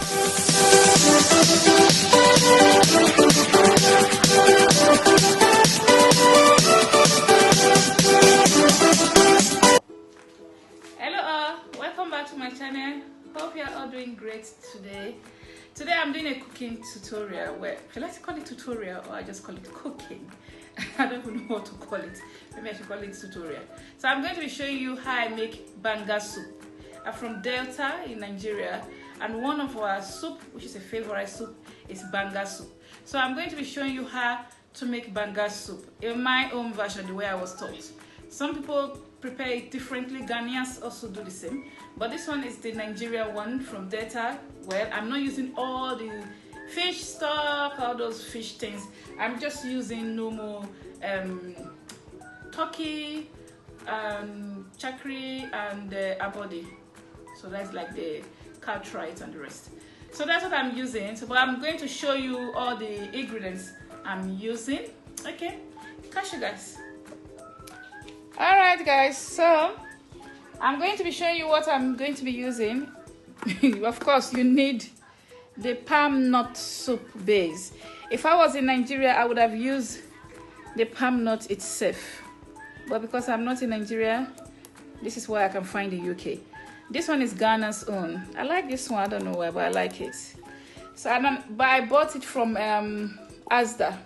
Hello all, welcome back to my channel. Hope you are all doing great today. Today I'm doing a cooking tutorial. Well, should I call it tutorial or I just call it cooking? I don't even know what to call it. Maybe I should call it tutorial. So I'm going to be showing you how I make banga soup. I'm from Delta in Nigeria, and one of our soup, which is a favorite soup, is banga soup. So I'm going to be showing you how to make banga soup in my own version, the way I was taught. Some people prepare it differently. Ghanaians also do the same, but this one is the Nigeria one from Delta. Well, I'm not using all the fish stock, all those fish things. I'm just using normal turkey, chakri, and abodi. So that's like the cartwright and the rest. So that's what I'm using. So, but I'm going to show you all the ingredients I'm using. Okay, catch you guys. All right, guys. So I'm going to be showing you what I'm going to be using. Of course, you need the palm nut soup base. If I was in Nigeria, I would have used the palm nut itself, but because I'm not in Nigeria, this is why I can find the UK. This one is Ghana's own. I like this one. I don't know why, but I like it. So I bought it from Asda.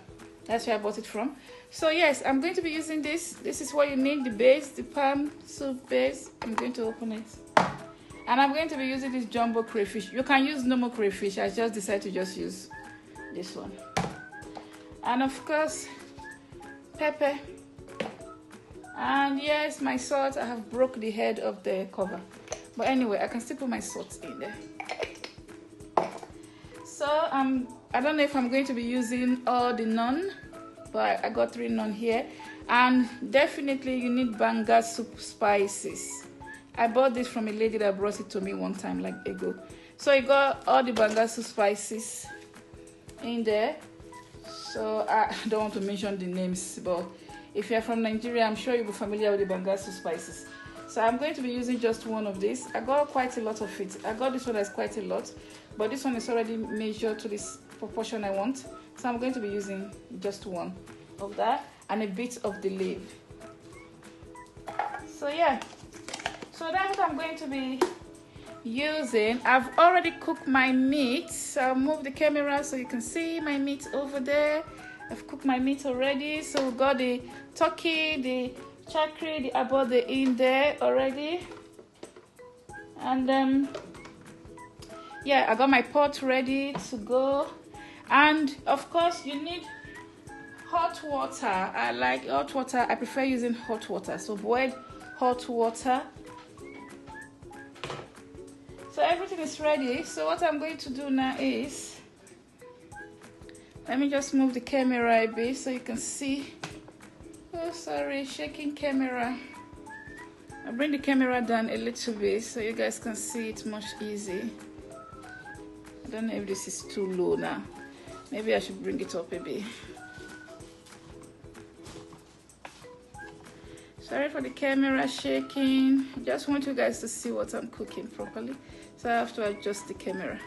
That's where I bought it from. So yes, I'm going to be using this. This is what you need: the base, the palm soup base. I'm going to open it, and I'm going to be using this jumbo crayfish. You can use normal crayfish. I just decided to just use this one, and of course, pepper. And yes, my salt. I have broke the head of the cover, but anyway, I can still put my salt in there. So I don't know if I'm going to be using all the naan, but I got 3 naan here. And definitely you need banga soup spices. I bought this from a lady that brought it to me one time like ago. So I got all the banga soup spices in there. So I don't want to mention the names, but if you're from Nigeria, I'm sure you'll be familiar with the banga soup spices. So I'm going to be using just one of these. I got quite a lot of it. I got this one that's quite a lot, but this one is already measured to this proportion I want. So I'm going to be using just one of that and a bit of the leaf. So yeah, so that's what I'm going to be using. I've already cooked my meat. So I'll move the camera so you can see my meat over there. I've cooked my meat already. So we've got the turkey, the chakri, the abode in there already. And yeah, I got my pot ready to go. And of course you need hot water. I like hot water. I prefer using hot water. So boiled hot water. So everything is ready. So what I'm going to do now is, let me just move the camera a bit so you can see. Oh, sorry, shaking camera. I'll bring the camera down a little bit so you guys can see it much easy. I don't know if this is too low now. Maybe I should bring it up a bit. Sorry for the camera shaking. I just want you guys to see what I'm cooking properly. So I have to adjust the camera.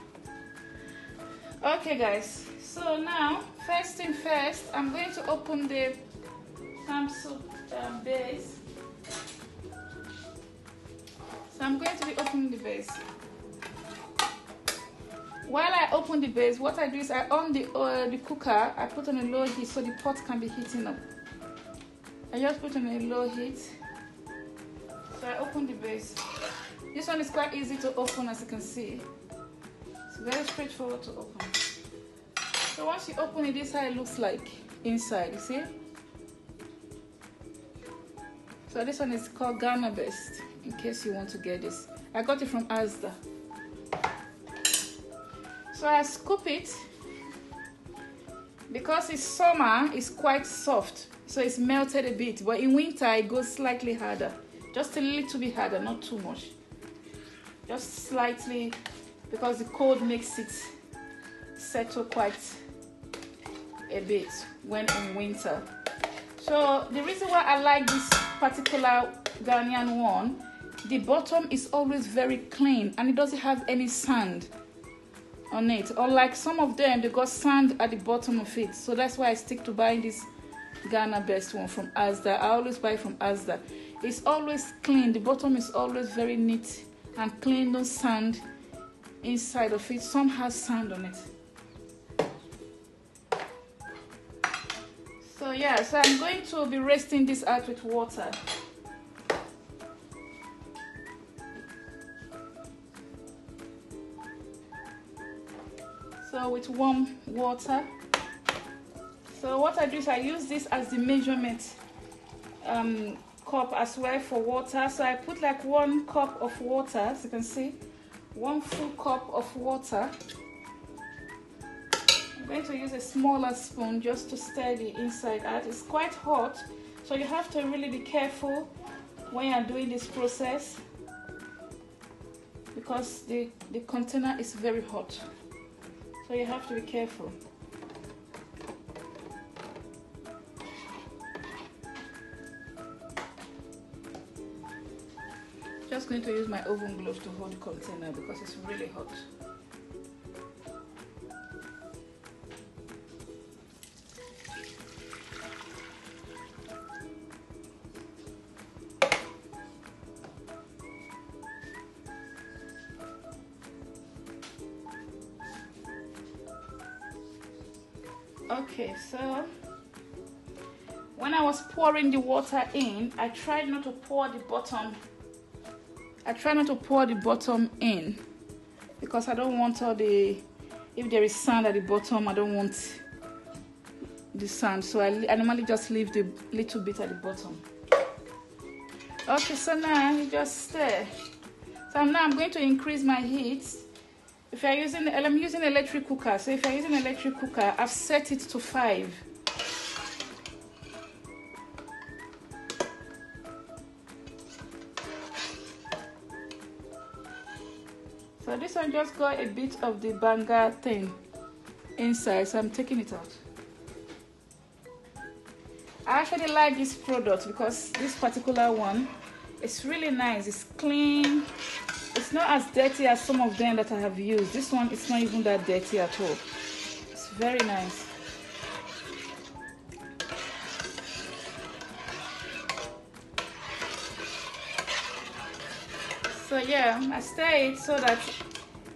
Okay guys, so now, first thing first, I'm going to open the palm soup base. So I'm going to be opening the base. While I open the base, what I do is I on the cooker. I put on a low heat so the pot can be heating up. I just put on a low heat. So I open the base. This one is quite easy to open, as you can see. It's very straightforward to open. So once you open it, this is how it looks like inside. You see? So this one is called Ghana Best, in case you want to get this. I got it from Asda. So I scoop it. Because it's summer, it's quite soft. So it's melted a bit. But in winter, it goes slightly harder. Just a little bit harder, not too much. Just slightly, because the cold makes it settle quite a bit when in winter. So the reason why I like this particular Ghanaian one, the bottom is always very clean and it doesn't have any sand. on it. Unlike some of them, they got sand at the bottom of it. So that's why I stick to buying this Ghana Best one from Asda. I always buy from Asda. It's always clean. The bottom is always very neat and clean. No sand inside of it. Some has sand on it. So yeah, so I'm going to be rinsing this out with water. So with warm water. So what I do is I use this as the measurement cup as well for water. So I put like 1 cup of water, as you can see, 1 full cup of water. I'm going to use a smaller spoon just to stir the inside out. It's quite hot, so you have to really be careful when you're doing this process because the container is very hot. So you have to be careful. Just going to use my oven glove to hold the container because it's really hot. Okay, so when I was pouring the water in, I tried not to pour the bottom. I try not to pour the bottom in because I don't want all the, if there is sand at the bottom, I don't want the sand. So I normally just leave the little bit at the bottom. Okay, so now you just stir. So now I'm going to increase my heat. If you're using, I'm using electric cooker. So if you're using electric cooker, I've set it to 5. So this one just got a bit of the banga thing inside, so I'm taking it out. I actually like this product because this particular one, it's really nice. It's clean. It's not as dirty as some of them that I have used. This one is not even that dirty at all. It's very nice. So yeah, I stir it so that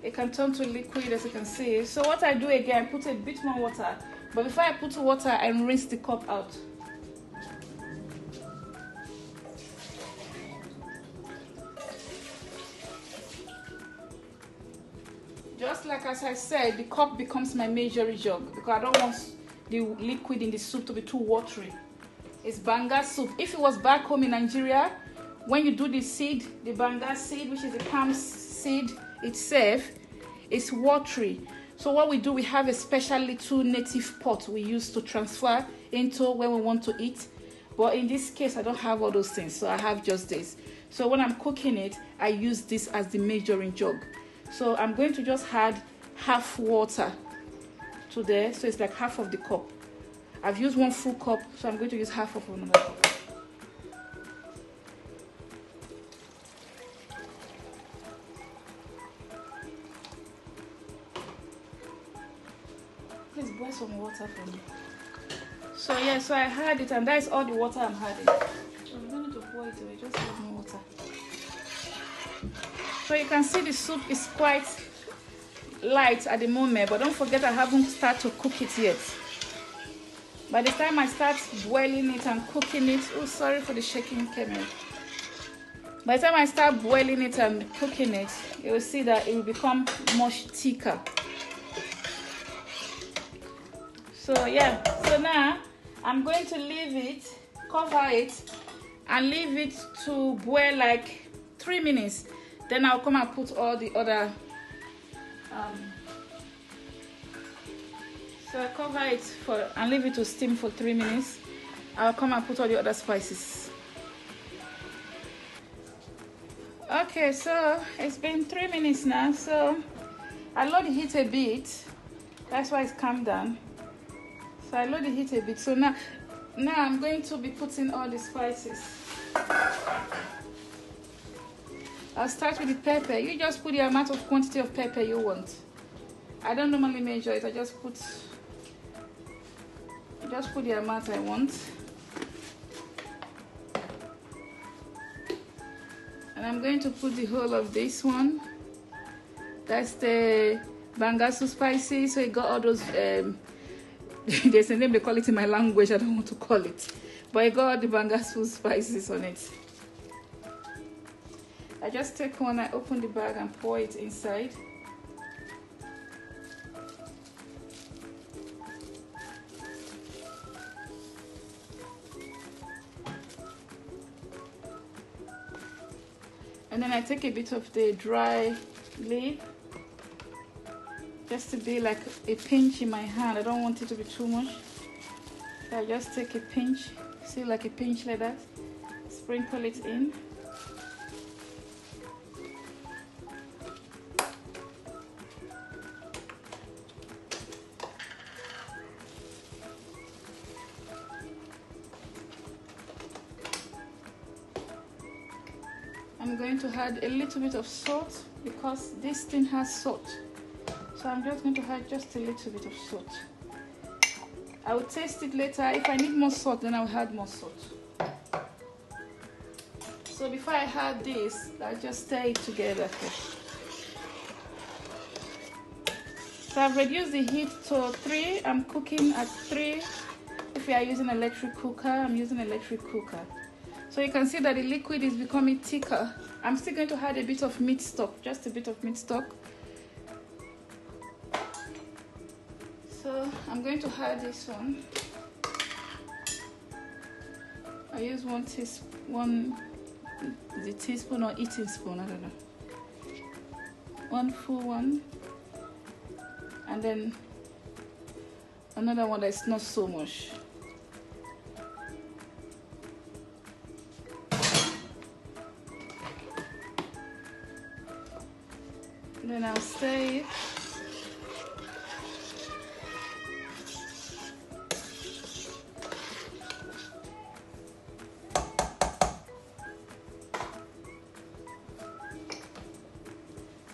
it can turn to liquid, as you can see. So what I do again, I put a bit more water. But before I put water, I rinse the cup out. Just like as I said, the cup becomes my measuring jug because I don't want the liquid in the soup to be too watery. It's banga soup. If it was back home in Nigeria, when you do the seed, the banga seed, which is the palm seed itself, it's watery. So what we do, we have a special little native pot we use to transfer into when we want to eat. But in this case, I don't have all those things, so I have just this. So when I'm cooking it, I use this as the measuring jug. So I'm going to just add half water to there, so it's like half of the cup. I've used 1 full cup, so I'm going to use half of another cup. Please boil some water for me. So yeah, so I had it, and that is all the water I'm adding. So we don't need to boil it away, just add more water. So you can see the soup is quite light at the moment, but don't forget I haven't started to cook it yet. By the time I start boiling it and cooking it, oh sorry for the shaking camera. By the time I start boiling it and cooking it, you will see that it will become much thicker. So yeah, so now I'm going to leave it, cover it, and leave it to boil like 3 minutes. Then I'll come and put all the other, so I cover it and leave it to steam for 3 minutes. I'll come and put all the other spices. Okay, so it's been 3 minutes now, so I lowered the heat a bit. That's why it's calmed down. So I lowered the heat a bit. So now I'm going to be putting all the spices. I'll start with the pepper. You just put the amount of quantity of pepper you want. I don't normally measure it. I just put the amount I want. And I'm going to put the whole of this one. That's the Bangasu spices. So it got all those, there's a name they call it in my language, I don't want to call it. But it got all the Bangasu spices on it. I just take one, I open the bag and pour it inside. And then I take a bit of the dry leaf, just to be like a pinch in my hand. I don't want it to be too much. So I just take a pinch, see, like a pinch like that, sprinkle it in. I'm going to add a little bit of salt because this thing has salt. So I'm just going to add just a little bit of salt. I will taste it later. If I need more salt, then I'll add more salt. So before I add this, I'll just stir it together first. So I've reduced the heat to 3. I'm cooking at 3. If you are using electric cooker, I'm using electric cooker. So you can see that the liquid is becoming thicker. I'm still going to add a bit of meat stock, just a bit of meat stock. So I'm going to add this one. I use one teaspoon, is it teaspoon or eating spoon? I don't know. One full one. And then another one that's not so much. Then I'll stir it.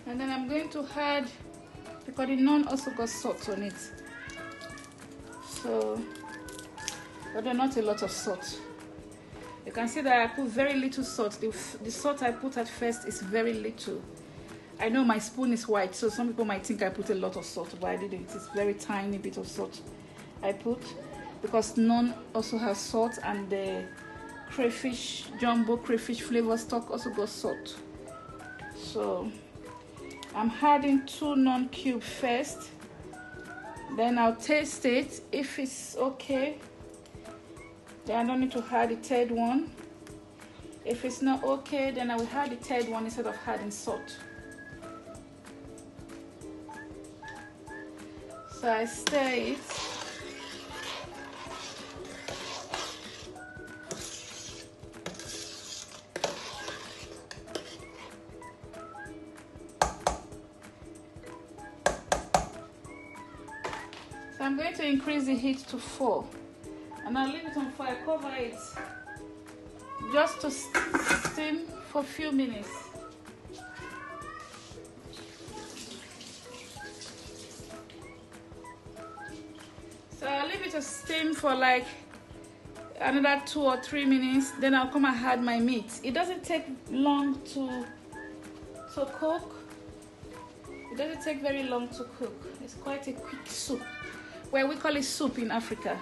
And then I'm going to add, because the naan also got salt on it. So, but not a lot of salt. You can see that I put very little salt. The salt I put at first is very little. I know my spoon is white, so some people might think I put a lot of salt, but I didn't. It's very tiny bit of salt I put, because naan also has salt, and the crayfish, jumbo crayfish flavor stock also got salt. So I'm adding 2 naan cubes first, then I'll taste it. If it's okay, then I don't need to add the 3rd one. If it's not okay, then I will add the 3rd one instead of adding salt. So I stir it. So I'm going to increase the heat to 4. And I'll leave it on 4. I cover it just to steam for a few minutes. So I'll leave it to steam for like another 2 or 3 minutes. Then I'll come and add my meat. It doesn't take long to cook. It doesn't take very long to cook. It's quite a quick soup. Well, we call it soup in Africa.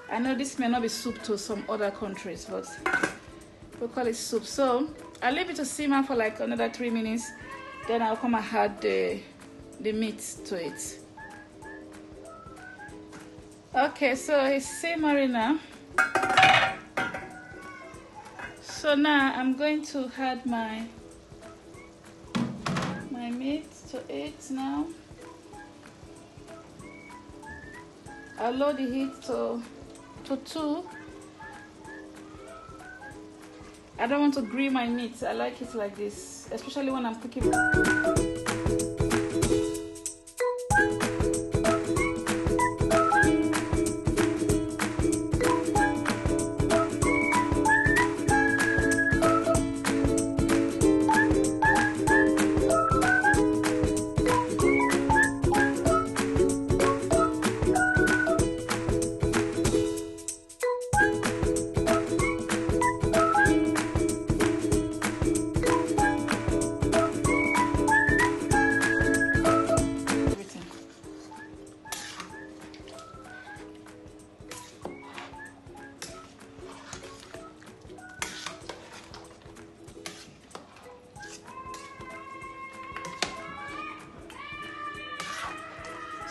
I know this may not be soup to some other countries, but we call it soup. So I'll leave it to simmer for like another 3 minutes. Then I'll come and add the meat to it. Okay, so it's simmering now. So now I'm going to add my meat to it now. I'll lower the heat to 2. I don't want to grill my meat. I like it like this, especially when I'm cooking.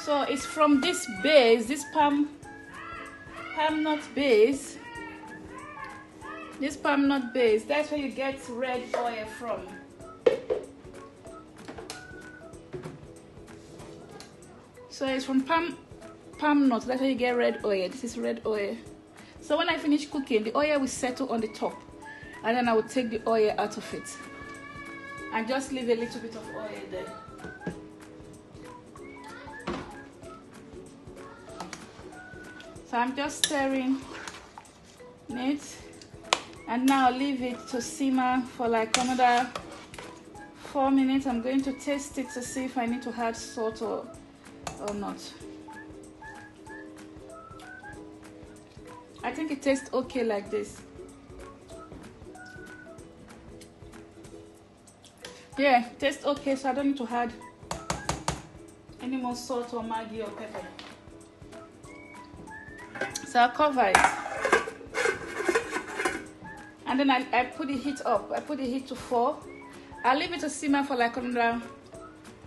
So it's from this base, this palm nut base. This palm nut base, that's where you get red oil from. So it's from palm nut, that's where you get red oil. This is red oil. So when I finish cooking, the oil will settle on the top, and then I will take the oil out of it and just leave a little bit of oil there. So I'm just stirring it, and now leave it to simmer for like another 4 minutes. I'm going to taste it to see if I need to add salt or not. I think it tastes okay like this. Yeah, it tastes okay, so I don't need to add any more salt or Maggi or pepper. So I'll cover it. And then I put the heat up. I put the heat to 4. I'll leave it to simmer for like another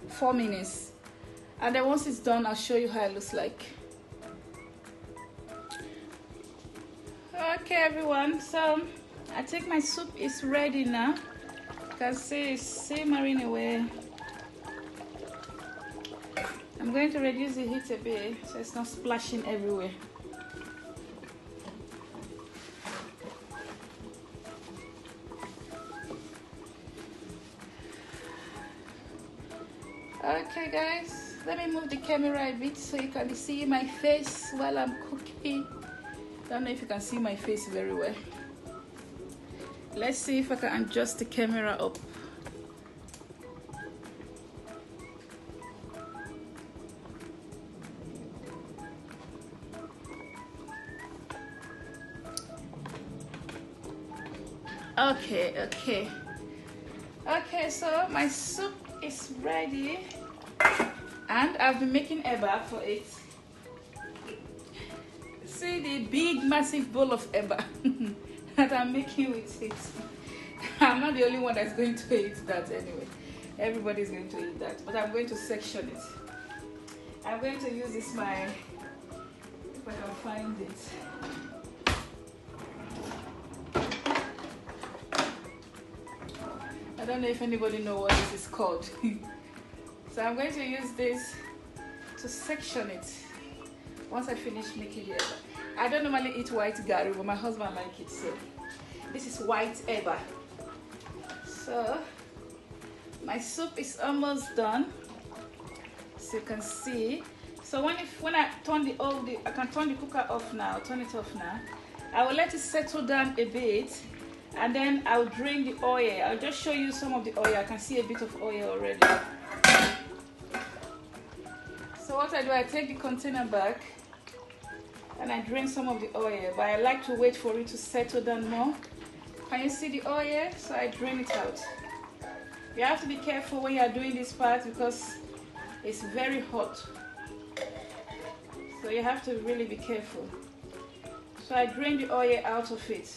4 minutes. And then once it's done, I'll show you how it looks like. Okay, everyone. So I think my soup is ready now. You can see it's simmering away. I'm going to reduce the heat a bit so it's not splashing everywhere. Okay guys, let me move the camera a bit so you can see my face while I'm cooking. Don't know if you can see my face very well. Let's see if I can adjust the camera up. Okay, so my soup is ready, and I've been making eba for it. See the big massive bowl of eba that I'm making with it. I'm not the only one that's going to eat that anyway. Everybody's going to eat that, but I'm going to section it. I'm going to use this if I can find it. I don't know if anybody knows what this is called. So I'm going to use this to section it once I finish making the eba. I don't normally eat white gari, but my husband likes it, so this is white eba. So my soup is almost done, so you can see. So when I turn I can turn the cooker off now. Turn it off now. I will let it settle down a bit, and then I'll drain the oil. I'll just show you some of the oil. I can see a bit of oil already. So what I do, I take the container back and I drain some of the oil, but I like to wait for it to settle down more. Can you see the oil? So I drain it out. You have to be careful when you are doing this part because it's very hot. So you have to really be careful. So I drain the oil out of it.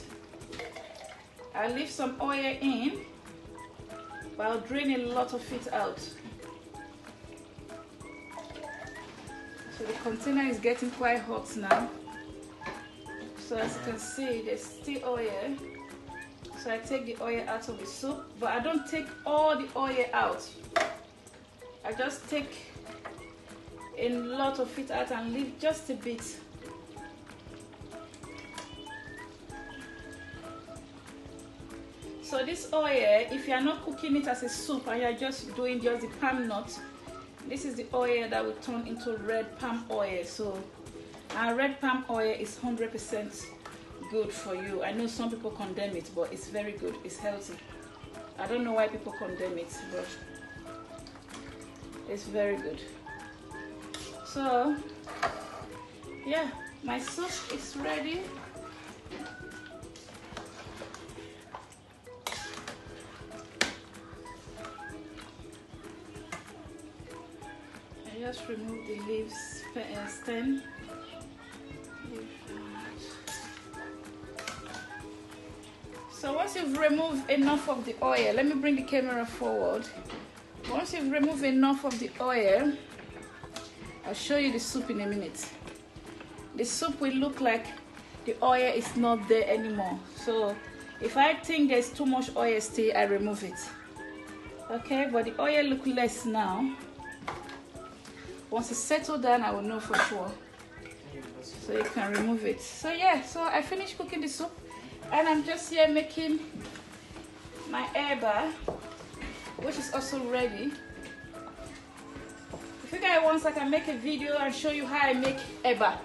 I'll leave some oil in, but I'll drain a lot of it out. So the container is getting quite hot now. So as you can see, there's still oil. So I take the oil out of the soup, but I don't take all the oil out. I just take a lot of it out and leave just a bit. So this oil, if you are not cooking it as a soup and you are just doing just the palm nut, this is the oil that will turn into red palm oil. So our red palm oil is 100% good for you. I know some people condemn it, but it's very good. It's healthy. I don't know why people condemn it, but it's very good. So yeah, my soup is ready. I just remove the leaves stem. So once you've removed enough of the oil, let me bring the camera forward. Once you've removed enough of the oil, I'll show you the soup in a minute. The soup will look like the oil is not there anymore. So if I think there's too much oil still, I remove it. Okay, but the oil look less now. Once it settles down, I will know for sure. So you can remove it. So yeah, so I finished cooking the soup and I'm just here making my eba, which is also ready. If you guys want, I can make a video and show you how I make eba.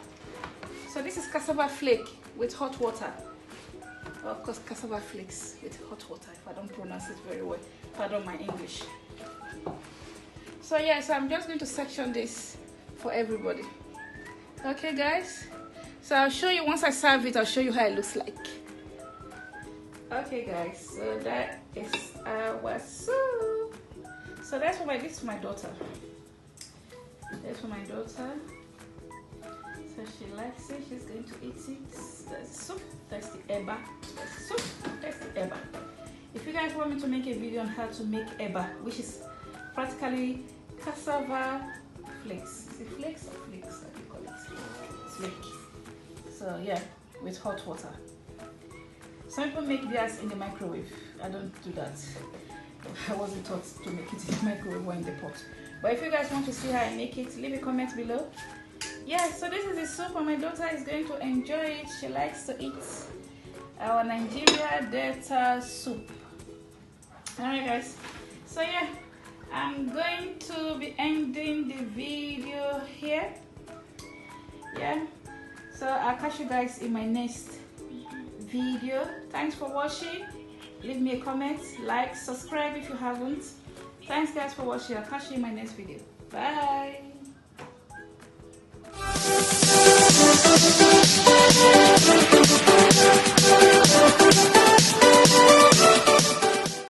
So this is cassava flake with hot water. Of course, cassava flakes with hot water, if I don't pronounce it very well. Pardon my English. So yeah, so I'm just going to section this for everybody. Okay guys, so I'll show you once I serve it. I'll show you how it looks like. Okay guys, so that is our soup. So that's for this is my daughter. That's for my daughter. So she likes it. She's going to eat it. That's soup. That's the eba. That's soup. That's the eba. If you guys want me to make a video on how to make eba, which is practically cassava flakes. Is it flakes or flakes? How do you call it? Flake. So yeah, with hot water. Some people make theirs in the microwave. I don't do that. I wasn't taught to make it in the microwave or in the pot. But if you guys want to see how I make it, leave a comment below. Yeah, so this is the soup and my daughter is going to enjoy it. She likes to eat our Nigeria Delta soup. Alright guys, so yeah, I'm going to be ending the video here. Yeah, so I'll catch you guys in my next video. Thanks for watching. Leave me a comment, like, subscribe if you haven't. Thanks guys for watching. I'll catch you in my next video. Bye.